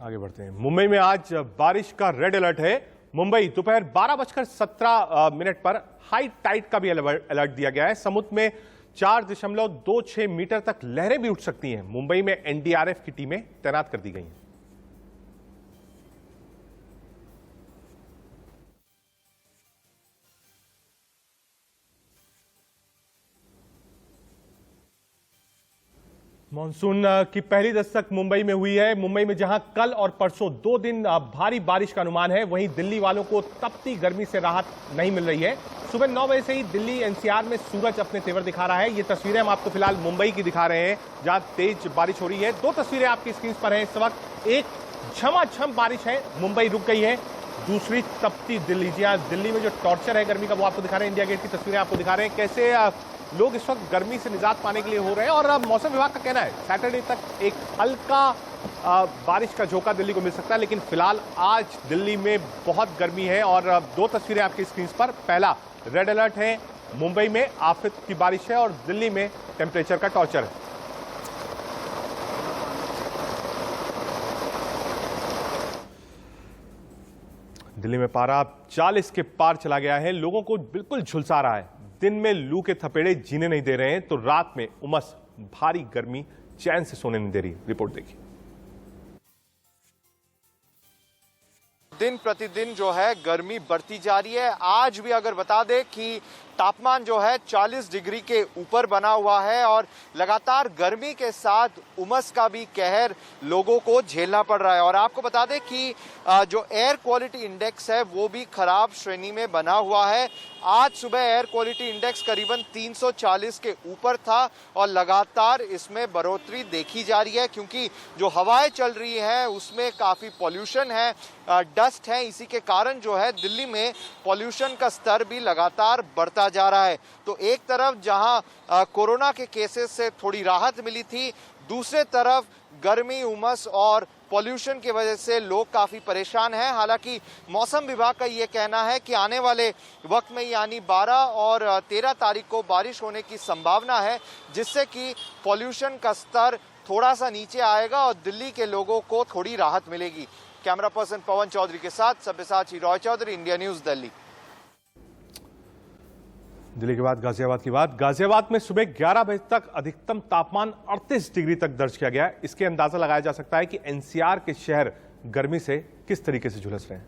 आगे बढ़ते हैं। मुंबई में आज बारिश का रेड अलर्ट है। मुंबई दोपहर 12:17 पर हाई टाइड का भी अलर्ट दिया गया है। समुद्र में 4.26 मीटर तक लहरें भी उठ सकती हैं। मुंबई में एनडीआरएफ की टीमें तैनात कर दी गई हैं। मानसून की पहली दस्तक मुंबई में हुई है। मुंबई में जहां कल और परसों 2 दिन भारी बारिश का अनुमान है, वहीं दिल्ली वालों को तपती गर्मी से राहत नहीं मिल रही है। सुबह 9 बजे से ही दिल्ली एनसीआर में सूरज अपने तेवर दिखा रहा है। ये तस्वीरें हम आपको फिलहाल मुंबई की दिखा रहे हैं, जहां तेज बारिश हो रही है। 2 तस्वीरें आपकी स्क्रीन पर हैं इस वक्त। एक झमाझम बारिश है, मुंबई रुक गई है। दूसरी तपती दिल्ली। जी हाँ, दिल्ली में जो टॉर्चर है गर्मी का, वो आपको दिखा रहे हैं। इंडिया गेट की तस्वीरें आपको दिखा रहे हैं, कैसे लोग इस वक्त गर्मी से निजात पाने के लिए हो रहे हैं। और अब मौसम विभाग का कहना है सैटरडे तक एक हल्का बारिश का झोंका दिल्ली को मिल सकता है, लेकिन फिलहाल आज दिल्ली में बहुत गर्मी है। और 2 तस्वीरें आपकी स्क्रीन पर। पहला रेड अलर्ट है, मुंबई में आफत की बारिश है, और दिल्ली में टेम्परेचर का टॉर्चर है। दिल्ली में पारा 40 के पार चला गया है, लोगों को बिल्कुल झुलसा रहा है। दिन में लू के थपेड़े जीने नहीं दे रहे हैं, तो रात में उमस, भारी गर्मी चैन से सोने नहीं दे रही। रिपोर्ट देखिए। दिन प्रतिदिन जो है गर्मी बढ़ती जा रही है। आज भी अगर बता दें कि तापमान जो है 40 डिग्री के ऊपर बना हुआ है, और लगातार गर्मी के साथ उमस का भी कहर लोगों को झेलना पड़ रहा है। और आपको बता दें कि जो एयर क्वालिटी इंडेक्स है वो भी खराब श्रेणी में बना हुआ है। आज सुबह एयर क्वालिटी इंडेक्स करीबन 340 के ऊपर था, और लगातार इसमें बढ़ोतरी देखी जा रही है, क्योंकि जो हवाएं चल रही हैं उसमें काफ़ी पॉल्यूशन है, डस्ट है। इसी के कारण जो है दिल्ली में पॉल्यूशन का स्तर भी लगातार बढ़ता जा रहा है। तो एक तरफ जहां कोरोना के केसेस से थोड़ी राहत मिली थी, दूसरे तरफ गर्मी, उमस और पॉल्यूशन की वजह से लोग काफ़ी परेशान हैं। हालांकि मौसम विभाग का ये कहना है कि आने वाले वक्त में यानी 12 और 13 तारीख को बारिश होने की संभावना है, जिससे कि पॉल्यूशन का स्तर थोड़ा सा नीचे आएगा और दिल्ली के लोगों को थोड़ी राहत मिलेगी। कैमरा पर्सन पवन चौधरी के साथ सब्यसाची रॉय चौधरी, इंडिया न्यूज़, दिल्ली। दिल्ली के बाद गाजियाबाद की बात। गाजियाबाद में सुबह 11 बजे तक अधिकतम तापमान 38 डिग्री तक दर्ज किया गया। इसके अंदाजा लगाया जा सकता है कि एनसीआर के शहर गर्मी से किस तरीके से झुलस रहे हैं।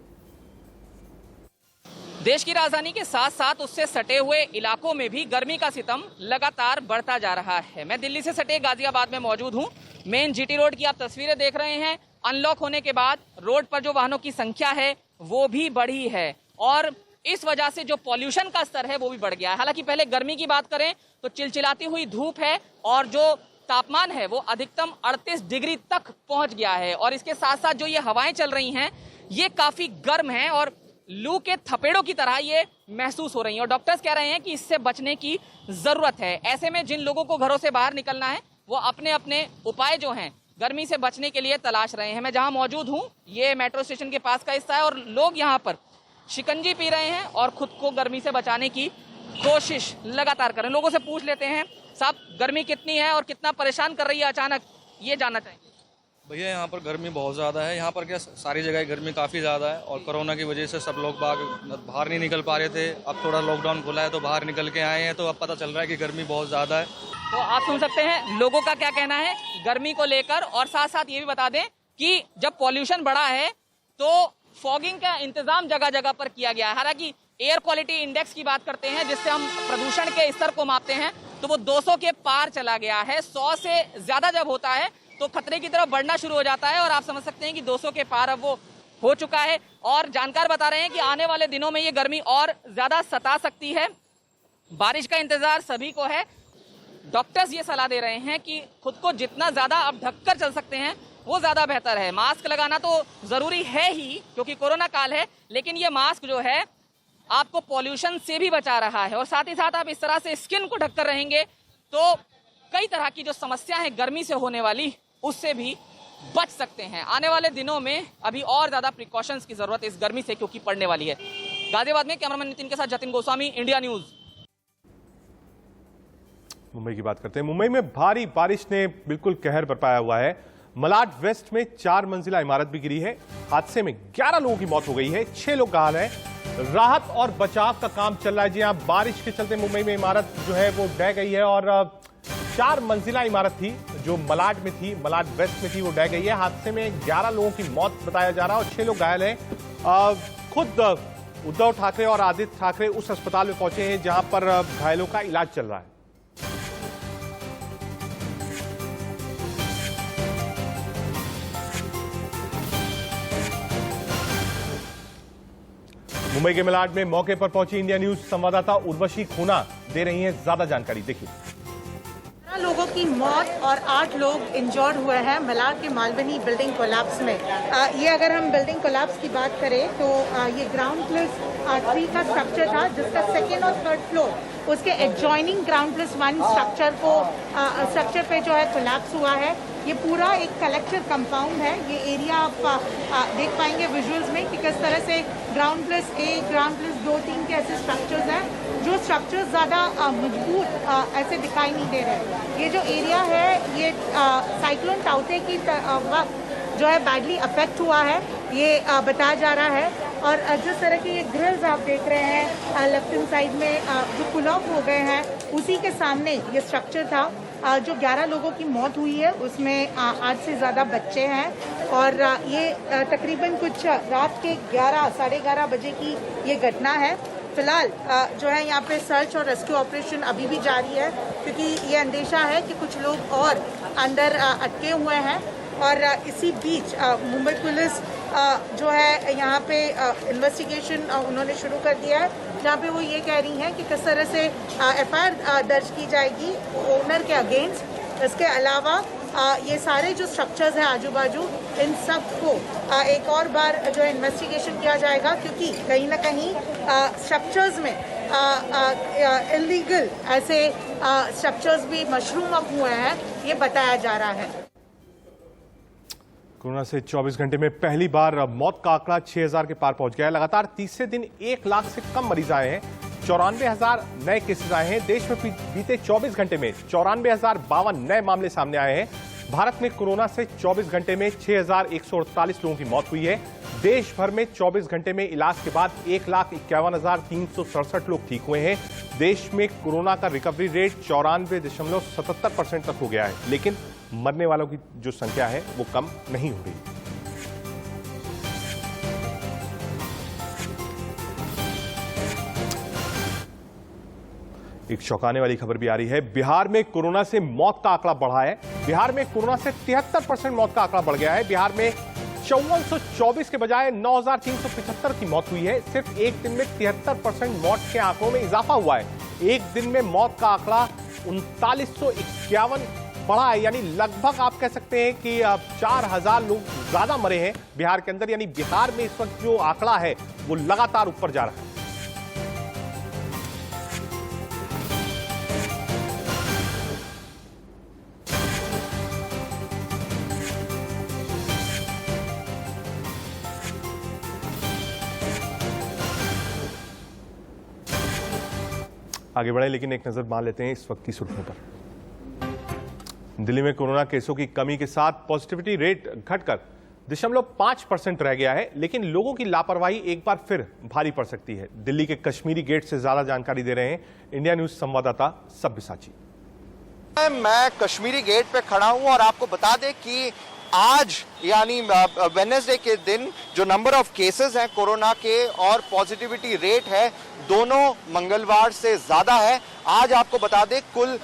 देश की राजधानी के साथ साथ उससे सटे हुए इलाकों में भी गर्मी का सितम लगातार बढ़ता जा रहा है। मैं दिल्ली से सटे गाजियाबाद में मौजूद हूं। मेन जीटी रोड की आप तस्वीरें देख रहे हैं। अनलॉक होने के बाद रोड पर जो वाहनों की संख्या है वो भी बढ़ी है, और इस वजह से जो पॉल्यूशन का स्तर है वो भी बढ़ गया है। हालांकि पहले गर्मी की बात करें तो चिलचिलाती हुई धूप है, और जो तापमान है वो अधिकतम 38 डिग्री तक पहुंच गया है। और इसके साथ साथ जो ये हवाएं चल रही हैं ये काफी गर्म हैं, और लू के थपेड़ों की तरह ये महसूस हो रही हैं। और डॉक्टर्स कह रहे हैं कि इससे बचने की जरूरत है। ऐसे में जिन लोगों को घरों से बाहर निकलना है वो अपने अपने उपाय जो हैं गर्मी से बचने के लिए तलाश रहे हैं। मैं जहां मौजूद हूं ये मेट्रो स्टेशन के पास का हिस्सा है, और लोग यहाँ पर शिकंजी पी रहे हैं और खुद को गर्मी से बचाने की कोशिश लगातार कर रहे हैं। लोगों से पूछ लेते हैं, साहब गर्मी कितनी है और कितना परेशान कर रही है अचानक, ये जानना चाहेंगे। भैया यहाँ पर गर्मी बहुत ज़्यादा है। यहाँ पर क्या सारी जगह गर्मी काफ़ी ज़्यादा है, और कोरोना की वजह से सब लोग बाहर नहीं निकल पा रहे थे। अब थोड़ा लॉकडाउन खुला है तो बाहर निकल के आए हैं, तो अब पता चल रहा है कि गर्मी बहुत ज़्यादा है। तो आप सुन सकते हैं लोगों का क्या कहना है गर्मी को लेकर। और साथ साथ ये भी बता दें कि जब पॉल्यूशन बढ़ा है तो फॉगिंग का इंतजाम जगह जगह पर किया गया है। हालांकि एयर क्वालिटी इंडेक्स की बात करते हैं, जिससे हम प्रदूषण के स्तर को मापते हैं, तो वो 200 के पार चला गया है। 100 से ज्यादा जब होता है तो खतरे की तरफ बढ़ना शुरू हो जाता है, और आप समझ सकते हैं कि 200 के पार अब वो हो चुका है। और जानकार बता रहे हैं कि आने वाले दिनों में ये गर्मी और ज्यादा सता सकती है। बारिश का इंतजार सभी को है। डॉक्टर्स ये सलाह दे रहे हैं कि खुद को जितना ज्यादा आप ढककर चल सकते हैं वो ज्यादा बेहतर है। मास्क लगाना तो जरूरी है ही क्योंकि कोरोना काल है, लेकिन ये मास्क जो है आपको पॉल्यूशन से भी बचा रहा है, और साथ ही साथ आप इस तरह से स्किन को ढककर रहेंगे तो कई तरह की जो समस्या है गर्मी से होने वाली उससे भी बच सकते हैं। आने वाले दिनों में अभी और ज्यादा प्रिकॉशंस की जरूरत है इस गर्मी से, क्योंकि पड़ने वाली है। गाजियाबाद में कैमरामैन नितिन के साथ जतिन गोस्वामी, इंडिया न्यूज। मुंबई की बात करते हैं। मुंबई में भारी बारिश ने बिल्कुल कहर बरपाया हुआ है। मलाड वेस्ट में 4 मंजिला इमारत भी गिरी है। हादसे में 11 लोगों की मौत हो गई है, 6 लोग घायल हैं। राहत और बचाव का काम चल रहा है। जी हां, बारिश के चलते मुंबई में इमारत जो है वो ढह गई है और 4 मंजिला इमारत थी जो मलाड में थी, मलाड वेस्ट में थी, वो ढह गई है। हादसे में 11 लोगों की मौत बताया जा रहा है और 6 लोग घायल हैं। खुद उद्धव ठाकरे और आदित्य ठाकरे उस अस्पताल में पहुंचे हैं जहां पर घायलों का इलाज चल रहा है। मुंबई के मलाड में मौके पर पहुंची इंडिया न्यूज संवाददाता उर्वशी खूना दे रही हैं ज्यादा जानकारी। देखिए, 15 लोगों की मौत और 8 लोग इंजर्ड हुए हैं मलाड के मालवनी बिल्डिंग कोलैप्स में। ये अगर हम बिल्डिंग कोलैप्स की बात करें तो ये ग्राउंड प्लस 3 का स्ट्रक्चर था जिसका 2nd और 3rd फ्लोर उसके एडजॉइनिंग ग्राउंड प्लस 1 स्ट्रक्चर पे जो है कोलैप्स हुआ है। ये पूरा एक कलेक्टर कंपाउंड है। ये एरिया आप देख पाएंगे विजुअल्स में कि किस तरह से ग्राउंड प्लस 1, ग्राउंड प्लस 2, 3 के ऐसे स्ट्रक्चर्स हैं जो स्ट्रक्चर्स ज़्यादा मजबूत ऐसे दिखाई नहीं दे रहे। ये जो एरिया है ये साइक्लोन ताउते की वक्त जो है बैडली अफेक्ट हुआ है, ये बताया जा रहा है। और जिस तरह के ये ग्रिल्स आप देख रहे हैं लेफ्ट हैंड साइड में जो पुल ऑफ हो गए हैं, उसी के सामने ये स्ट्रक्चर था। जो 11 लोगों की मौत हुई है उसमें 8 से ज़्यादा बच्चे हैं और ये तकरीबन कुछ रात के 11, साढ़े 11 बजे की ये घटना है। फिलहाल जो है यहाँ पे सर्च और रेस्क्यू ऑपरेशन अभी भी जारी है क्योंकि ये अंदेशा है कि कुछ लोग और अंदर अटके हुए हैं। और इसी बीच मुंबई पुलिस जो है यहाँ पे इन्वेस्टिगेशन उन्होंने शुरू कर दिया है, जहाँ पे वो ये कह रही हैं कि किस तरह से FIR दर्ज की जाएगी ओनर के अगेंस्ट। इसके अलावा ये सारे जो स्ट्रक्चर्स हैं आजू बाजू, इन सब को एक और बार जो है इन्वेस्टिगेशन किया जाएगा क्योंकि कहीं ना कहीं स्ट्रक्चर्स में इलीगल ऐसे स्ट्रक्चर्स भी मशरूम अप हुए हैं, ये बताया जा रहा है। कोरोना से 24 घंटे में पहली बार मौत का आंकड़ा 6000 के पार पहुंच गया है। लगातार तीसरे दिन 1 लाख से कम मरीज आए हैं। 94,000 नए केसेस आए हैं। देश में बीते 24 घंटे में 94,052 नए मामले सामने आए हैं। भारत में कोरोना से 24 घंटे में 6,148 लोगों की मौत हुई है। देश भर में 24 घंटे में इलाज के बाद 1,51,367 लोग ठीक हुए हैं। देश में कोरोना का रिकवरी रेट 94.77% तक हो गया है, लेकिन मरने वालों की जो संख्या है वो कम नहीं हो रही। एक चौंकाने वाली खबर भी आ रही है। बिहार में कोरोना से मौत का आंकड़ा बढ़ा है। बिहार में कोरोना से 73% मौत का आंकड़ा बढ़ गया है। बिहार में 5424 के बजाय 9375 की मौत हुई है। सिर्फ एक दिन में 73% मौत के आंकड़ों में इजाफा हुआ है। एक दिन में मौत का आंकड़ा 3951 बढ़ा है, यानी लगभग आप कह सकते हैं कि 4000 लोग ज्यादा मरे हैं बिहार के अंदर। यानी बिहार में इस वक्त जो आंकड़ा है वो लगातार ऊपर जा रहा है। आगे बढ़े, लेकिन एक नजर मार लेते हैं इस वक्त की सुर्खियों पर। दिल्ली में कोरोना केसों की कमी के साथ पॉजिटिविटी रेट घटकर 0.5% रह गया है, लेकिन लोगों की लापरवाही एक बार फिर भारी पड़ सकती है। दिल्ली के कश्मीरी गेट से ज्यादा जानकारी दे रहे हैं इंडिया न्यूज संवाददाता सब्यसाची। मैं कश्मीरी गेट पे खड़ा हूं और आपको बता दें कि आज यानी वेडनेसडे के दिन जो नंबर ऑफ केसेस हैं कोरोना के और पॉजिटिविटी रेट है, दोनों मंगलवार से ज्यादा है। आज आपको बता दें कुल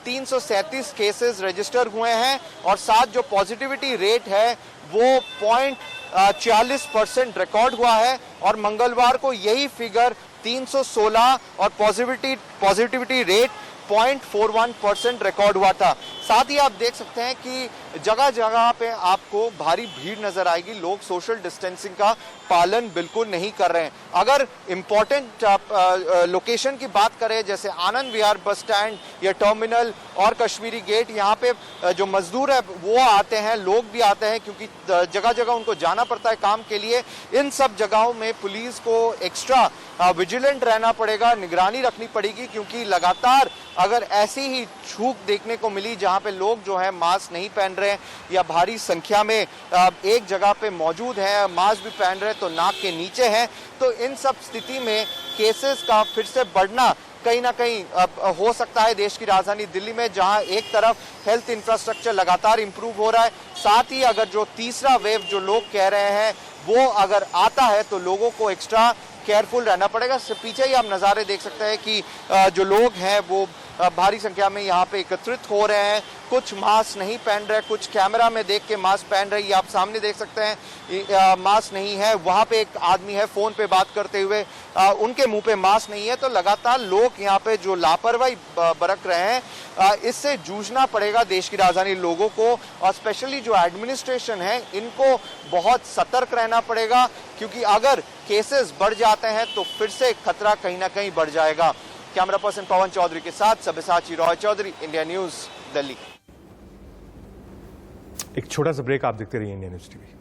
337 केसेस रजिस्टर हुए हैं और साथ जो पॉजिटिविटी रेट है वो 0.40% रिकॉर्ड हुआ है और मंगलवार को यही फिगर 316 और पॉजिटिविटी रेट 0.41% रिकॉर्ड हुआ था। साथ ही आप देख सकते हैं कि जगह जगह पे आपको भारी भीड़ नजर आएगी। लोग सोशल डिस्टेंसिंग का पालन बिल्कुल नहीं कर रहे हैं। अगर इंपॉर्टेंट लोकेशन की बात करें जैसे आनंद विहार बस स्टैंड या टर्मिनल और कश्मीरी गेट, यहाँ पे जो मजदूर है वो आते हैं, लोग भी आते हैं क्योंकि जगह जगह उनको जाना पड़ता है काम के लिए। इन सब जगहों में पुलिस को एक्स्ट्रा विजिलेंट रहना पड़ेगा, निगरानी रखनी पड़ेगी क्योंकि लगातार अगर ऐसी ही छूट देखने को मिली जहाँ जहां पे लोग जो है मास्क नहीं पहन रहे हैं या भारी संख्या में एक जगह पे मौजूद हैं, मास्क भी पहन रहे हैं तो नाक के नीचे हैं, तो इन सब स्थिति में केसेस का फिर से बढ़ना कहीं ना कहीं हो सकता है देश की राजधानी दिल्ली में, जहां एक तरफ हेल्थ इंफ्रास्ट्रक्चर लगातार इंप्रूव हो रहा है, साथ ही अगर जो तीसरा वेव जो लोग कह रहे हैं वो अगर आता है तो लोगों को एक्स्ट्रा केयरफुल रहना पड़ेगा। पीछे ही आप नज़ारे देख सकते हैं कि जो लोग हैं वो भारी संख्या में यहाँ पे एकत्रित हो रहे हैं, कुछ मास्क नहीं पहन रहे, कुछ कैमरा में देख के मास्क पहन रहे, ये आप सामने देख सकते हैं मास्क नहीं है। वहाँ पे एक आदमी है फोन पे बात करते हुए, उनके मुंह पे मास्क नहीं है। तो लगातार लोग यहाँ पे जो लापरवाही बरत रहे हैं, इससे जूझना पड़ेगा देश की राजधानी लोगों को, और स्पेशली जो एडमिनिस्ट्रेशन है इनको बहुत सतर्क रहना पड़ेगा, क्योंकि अगर केसेस बढ़ जाते हैं तो फिर से खतरा कहीं ना कहीं बढ़ जाएगा। कैमरा पर्सन पवन चौधरी के साथ सब्यसाची रॉय चौधरी, इंडिया न्यूज दिल्ली। एक छोटा सा ब्रेक, आप देखते रहिए इंडिया न्यूज टीवी।